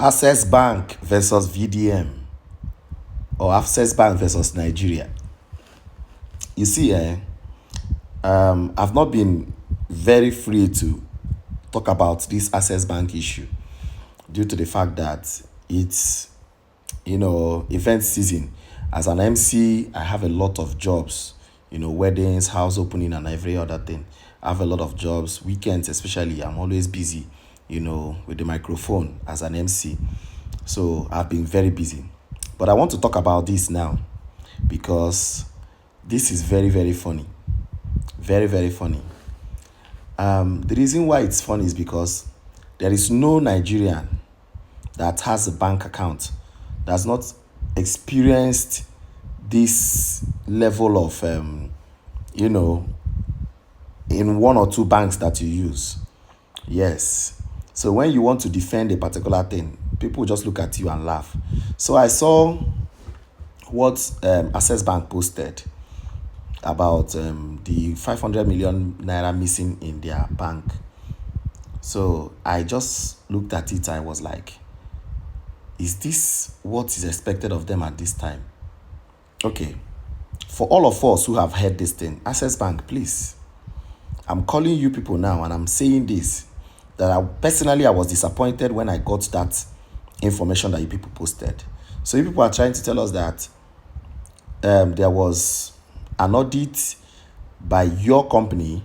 Access Bank versus VDM, or Access Bank versus Nigeria. You see, I've not been very free to talk about this Access Bank issue due to the fact that it's, event season. As an MC, I have a lot of jobs, weddings, house opening, and every other thing. I have a lot of jobs, weekends especially. I'm always busy, with the microphone as an MC. So I've been very busy. But I want to talk about this now because this is very, very funny. Very, very funny. The reason why it's funny is because there is no Nigerian that has a bank account that's not experienced this level of, in one or two banks that you use. Yes. So when you want to defend a particular thing, people just look at you and laugh. So I saw what Access Bank posted about the 500 million naira missing in their bank. So I just looked at it. I was like, is this what is expected of them at this time? Okay. For all of us who have heard this thing, Access Bank, please, I'm calling you people now and I'm saying this, that I was disappointed when I got that information that you people posted. So you people are trying to tell us that there was an audit by your company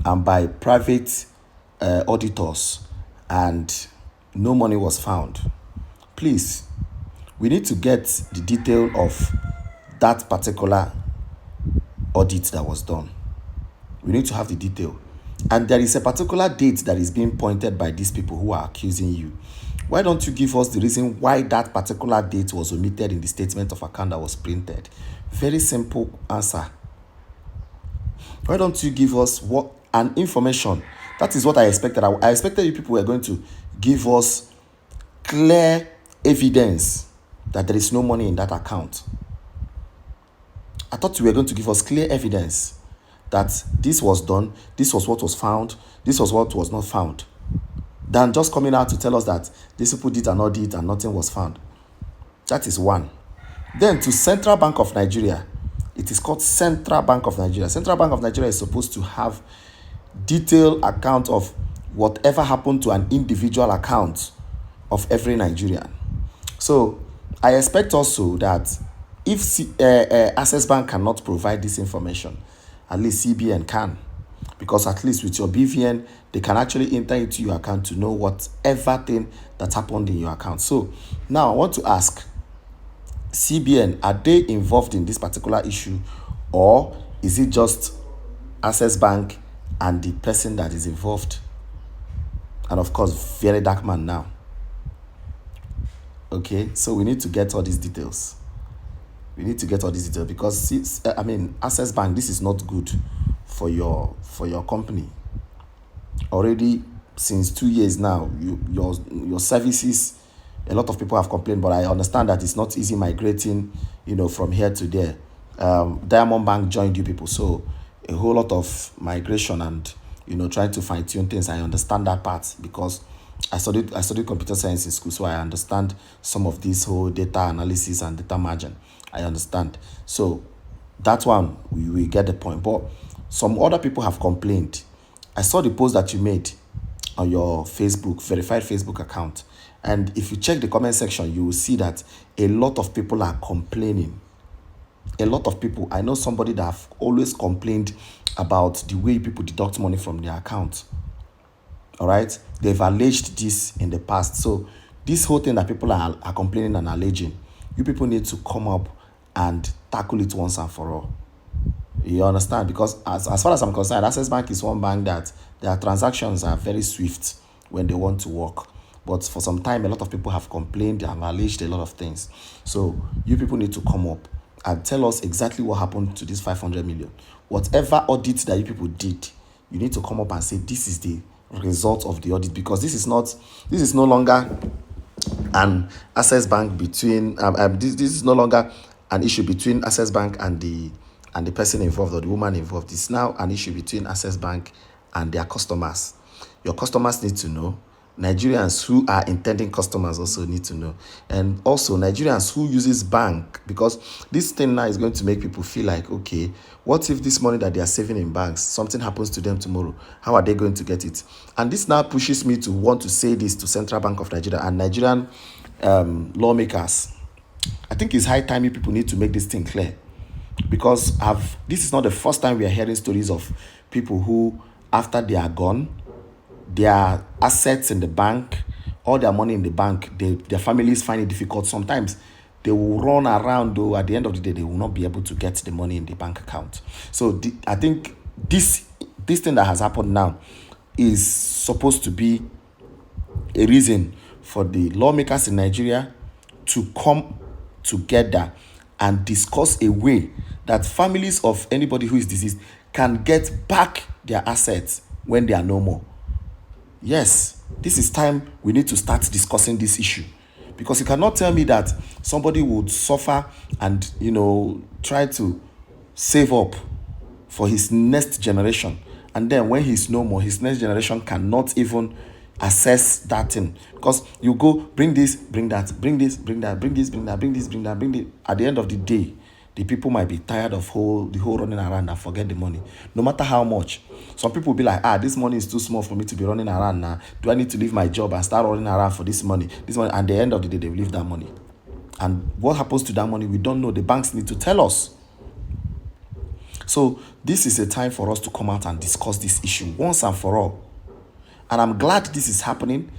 and by private auditors and no money was found. Please, we need to get the detail of that particular audit that was done. We need to have the detail. And there is a particular date that is being pointed by these people who are accusing you. Why don't you give us the reason why that particular date was omitted in the statement of account that was printed? Very simple answer. Why don't you give us an information? That is what I expected. I expected you people were going to give us clear evidence that there is no money in that account. I thought you were going to give us clear evidence that this was done, this was what was found, this was what was not found, than just coming out to tell us that these people did an audit and nothing was found. That is one. Then to Central Bank of Nigeria, it is called Central Bank of Nigeria. Central Bank of Nigeria is supposed to have detailed account of whatever happened to an individual account of every Nigerian. So I expect also that if Access Bank cannot provide this information, at least CBN can, because at least with your BVN, they can actually enter into your account to know whatever thing that happened in your account. So now I want to ask, CBN, are they involved in this particular issue, or is it just Access Bank and the person that is involved? And of course, VERYDARKMAN now. Okay, so we need to get all these details. Because Access Bank, this is not good for your company. Already since 2 years now, your services, a lot of people have complained, but I understand that it's not easy migrating, from here to there. Diamond Bank joined you people, so a whole lot of migration and trying to fine tune things. I understand that part because I studied computer science in school, so I understand some of this whole data analysis and data margin. I understand. So that one, we get the point. But some other people have complained. I saw the post that you made on your verified Facebook account. And if you check the comment section, you will see that a lot of people are complaining. A lot of people. I know somebody that have always complained about the way people deduct money from their account. All right? They've alleged this in the past. So this whole thing that people are complaining and alleging, you people need to come up and tackle it once and for all. You understand? Because as far as I'm concerned, Access Bank is one bank that their transactions are very swift when they want to work. But for some time, a lot of people have complained and alleged a lot of things. So you people need to come up and tell us exactly what happened to this 500 million. Whatever audit that you people did, you need to come up and say this is the result of the audit, because this is no longer an Access Bank between this is no longer an issue between Access Bank and the person involved or the woman involved. It's now an issue between Access Bank and their customers. Your customers need to know. Nigerians who are intending customers also need to know. And also Nigerians who uses bank, because this thing now is going to make people feel like, okay, what if this money that they are saving in banks, something happens to them tomorrow? How are they going to get it? And this now pushes me to want to say this to Central Bank of Nigeria and Nigerian lawmakers. I think it's high time you people need to make this thing clear, because this is not the first time we are hearing stories of people who, after they are gone, their assets in the bank, all their money in the bank, their families find it difficult. Sometimes they will run around, though at the end of the day they will not be able to get the money in the bank account. So I think this thing that has happened now is supposed to be a reason for the lawmakers in Nigeria to come together and discuss a way that families of anybody who is deceased can get back their assets when they are no more. Yes, this is time we need to start discussing this issue, because you cannot tell me that somebody would suffer and try to save up for his next generation, and then when he's no more, his next generation cannot even assess that thing, because you go bring this, bring that, bring this, bring that, bring this, bring that, bring this, bring that, bring it. At the end of the day, the people might be tired of the whole running around and forget the money, no matter how much. Some people will be like, this money is too small for me to be running around now. Do I need to leave my job and start running around for this money? And at the end of the day, they will leave that money. And what happens to that money, we don't know. The banks need to tell us. So this is a time for us to come out and discuss this issue once and for all. And I'm glad this is happening.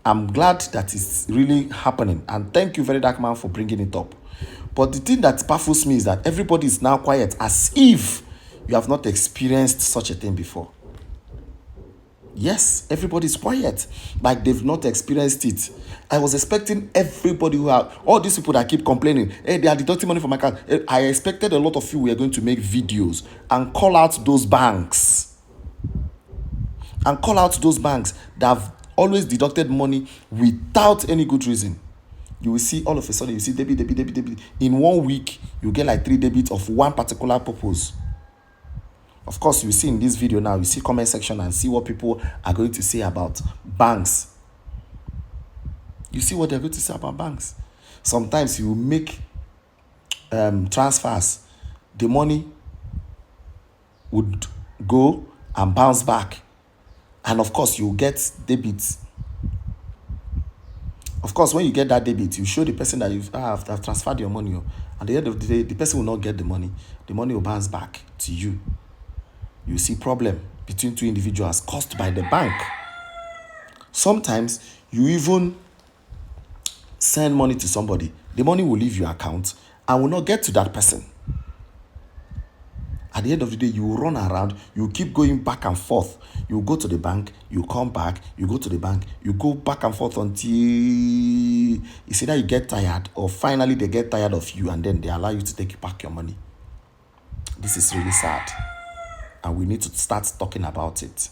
I'm glad that it's really happening. And thank you, VERYDARKMAN, for bringing it up. But the thing that baffles me is that everybody is now quiet, as if you have not experienced such a thing before. Yes, everybody is quiet, like they've not experienced it. I was expecting everybody all these people that keep complaining, hey, they are deducting money from my account. I expected a lot of you were going to make videos and call out those banks. And call out those banks that have always deducted money without any good reason. You will see all of a sudden, you see debit. In 1 week, you get like 3 debits of one particular purpose. Of course, you see in this video now, you see comment section and see what people are going to say about banks. You see what they're going to say about banks. Sometimes you make transfers. The money would go and bounce back. And of course, you get debits. Of course, when you get that debit, you show the person that you have transferred your money. At the end of the day, the person will not get the money. The money will bounce back to you. You see problem between two individuals caused by the bank. Sometimes you even send money to somebody. The money will leave your account and will not get to that person. At the end of the day, you will run around, you keep going back and forth. You go to the bank, you come back, you go to the bank, you go back and forth until it's either you get tired or finally they get tired of you and then they allow you to take back your money. This is really sad. And we need to start talking about it.